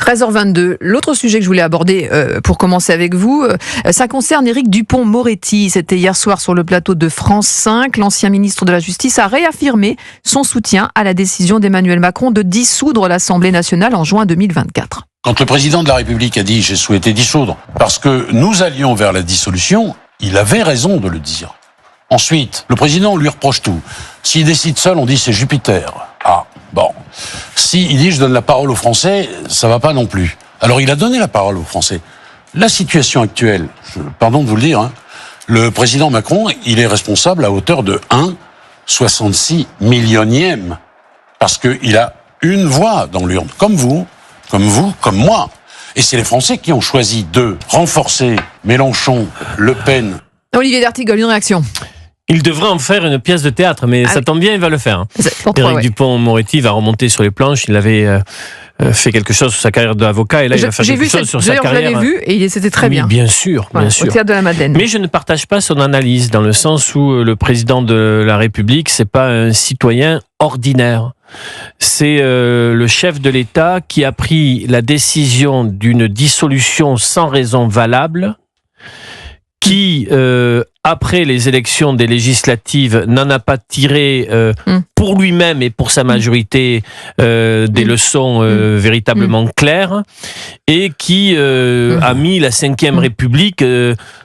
13h22. L'autre sujet que je voulais aborder pour commencer avec vous, ça concerne Éric Dupond-Moretti. C'était hier soir sur le plateau de France 5. L'ancien ministre de la Justice a réaffirmé son soutien à la décision d'Emmanuel Macron de dissoudre l'Assemblée nationale en juin 2024. Quand le président de la République a dit « j'ai souhaité dissoudre » parce que nous allions vers la dissolution, il avait raison de le dire. Ensuite, le président, on lui reproche tout. S'il décide seul, on dit c'est Jupiter. Ah, bon. S'il dit je donne la parole aux Français, ça va pas non plus. Alors il a donné la parole aux Français. La situation actuelle, pardon de vous le dire, le président Macron, il est responsable à hauteur de 1,66 millionième. Parce qu'il a une voix dans l'urne, comme vous, comme moi. Et c'est les Français qui ont choisi de renforcer Mélenchon, Le Pen. Olivier d'Artigol, une réaction. Il devrait en faire une pièce de théâtre, mais ça tombe bien, il va le faire. Éric Dupond-Moretti va remonter sur les planches. Il avait fait quelque chose sur sa carrière d'avocat, et là, il va faire quelque chose sur sa carrière. Je l'avais vu, et c'était très bien. Bien sûr, bien sûr. Au théâtre de la Madeleine. Mais je ne partage pas son analyse, dans le sens où le président de la République, c'est pas un citoyen ordinaire. C'est le chef de l'État qui a pris la décision d'une dissolution sans raison valable, qui, après les élections des législatives, n'en a pas tiré pour lui-même et pour sa majorité des leçons véritablement claires, et qui a mis la Ve République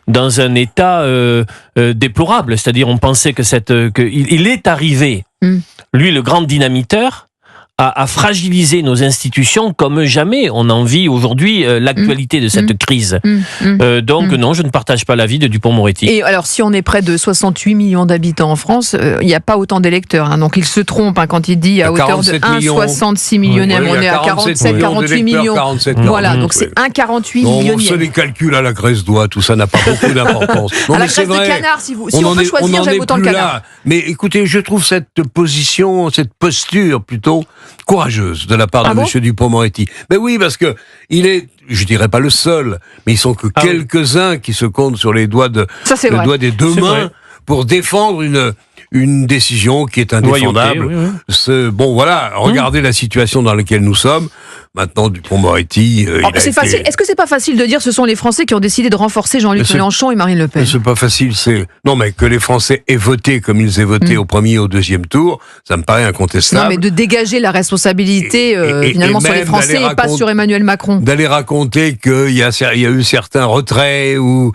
dans un état déplorable. C'est-à-dire, on pensait qu'il est arrivé, lui, le grand dynamiteur, à fragiliser nos institutions comme jamais. On en vit aujourd'hui l'actualité de cette crise. Donc non, je ne partage pas l'avis de Dupond-Moretti. Et alors, si on est près de 68 millions d'habitants en France, il n'y a pas autant d'électeurs. Donc il se trompe quand il dit à hauteur de 1,66 millionième. On est à 47, 48 millions. Voilà, donc c'est 1,48 millionième. On se les calcule à la Grèce-Doigt, tout ça n'a pas beaucoup d'importance. À la Grèce de canard, si on peut choisir, j'aime autant le canard. Mais écoutez, je trouve cette position, cette posture plutôt courageuse de la part de M. Dupond-Moretti. Mais oui, parce que il est, je dirais pas le seul, mais ils sont que quelques-uns qui se comptent sur les doigts doigt des deux mains pour défendre une décision qui est indéfendable. Bon, voilà, regardez la situation dans laquelle nous sommes. Maintenant, Dupond-Moretti, Est-ce que c'est pas facile de dire que ce sont les Français qui ont décidé de renforcer Jean-Luc Mélenchon et Marine Le Pen? C'est pas facile, non, mais que les Français aient voté comme ils aient voté au premier et au deuxième tour, ça me paraît incontestable. Non, mais de dégager la responsabilité, finalement, sur les Français et pas sur Emmanuel Macron. D'aller raconter qu'il y a eu certains retraits ou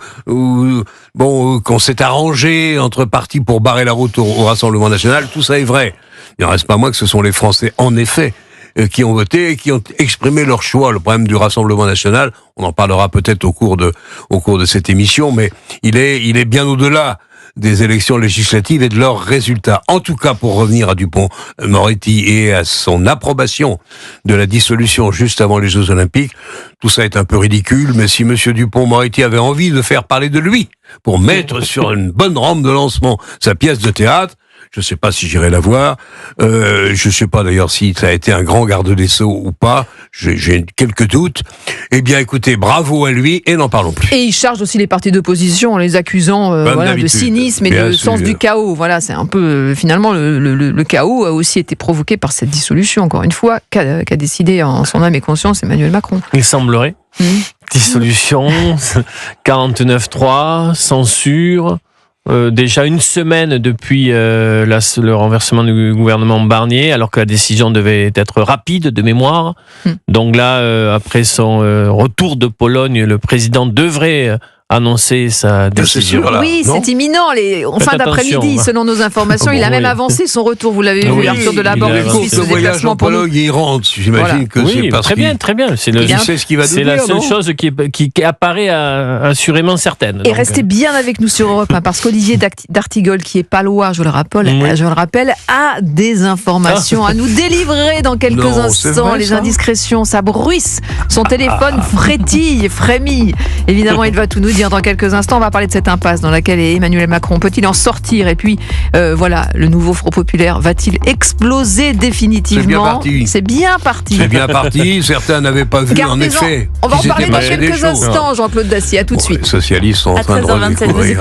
qu'on s'est arrangé entre partis pour barrer la route au Rassemblement national, tout ça est vrai. Il n'en reste pas moins que ce sont les Français, en effet, qui ont voté et qui ont exprimé leur choix. Le problème du Rassemblement national, on en parlera peut-être au cours de cette émission, mais il est bien au-delà des élections législatives et de leurs résultats. En tout cas, pour revenir à Dupond-Moretti et à son approbation de la dissolution juste avant les Jeux Olympiques, tout ça est un peu ridicule, mais si M. Dupond-Moretti avait envie de faire parler de lui pour mettre sur une bonne rampe de lancement sa pièce de théâtre, je ne sais pas si j'irai la voir. Je ne sais pas d'ailleurs si ça a été un grand garde des Sceaux ou pas. J'ai quelques doutes. Eh bien, écoutez, bravo à lui et n'en parlons plus. Et il charge aussi les partis d'opposition en les accusant de cynisme et de sens du chaos. Voilà, c'est un peu finalement le chaos a aussi été provoqué par cette dissolution. Encore une fois, qu'a décidé en son âme et conscience Emmanuel Macron. Il semblerait. Dissolution, 49.3, censure. Déjà une semaine depuis le renversement du gouvernement Barnier, alors que la décision devait être rapide de mémoire. Donc là, après son retour de Pologne, le président devrait annoncer sa décision. Oui, c'est imminent. En fin d'après-midi, selon nos informations, il a même avancé son retour. Vous l'avez vu, Arthur Delaborde, le voyage en Pologne, il rentre. J'imagine que c'est parce très bien. C'est ce qu'il va nous dire. C'est la seule chose qui apparaît assurément certaine. Et restez bien avec nous sur Europe 1, parce qu'Olivier d'Artigol, qui est palois, je le rappelle, a des informations à nous délivrer dans quelques instants. Les indiscrétions, ça bruisse. Son téléphone frémille. Évidemment, il va tout nous dire dans quelques instants. On va parler de cette impasse dans laquelle est Emmanuel Macron. Peut-il en sortir? Et puis, le nouveau Front populaire va-t-il exploser définitivement? C'est bien parti. Certains n'avaient pas vu, en effet. On va en parler dans quelques instants, Jean-Claude Dacier. À tout de suite. Les socialistes sont en train de redécouvrir.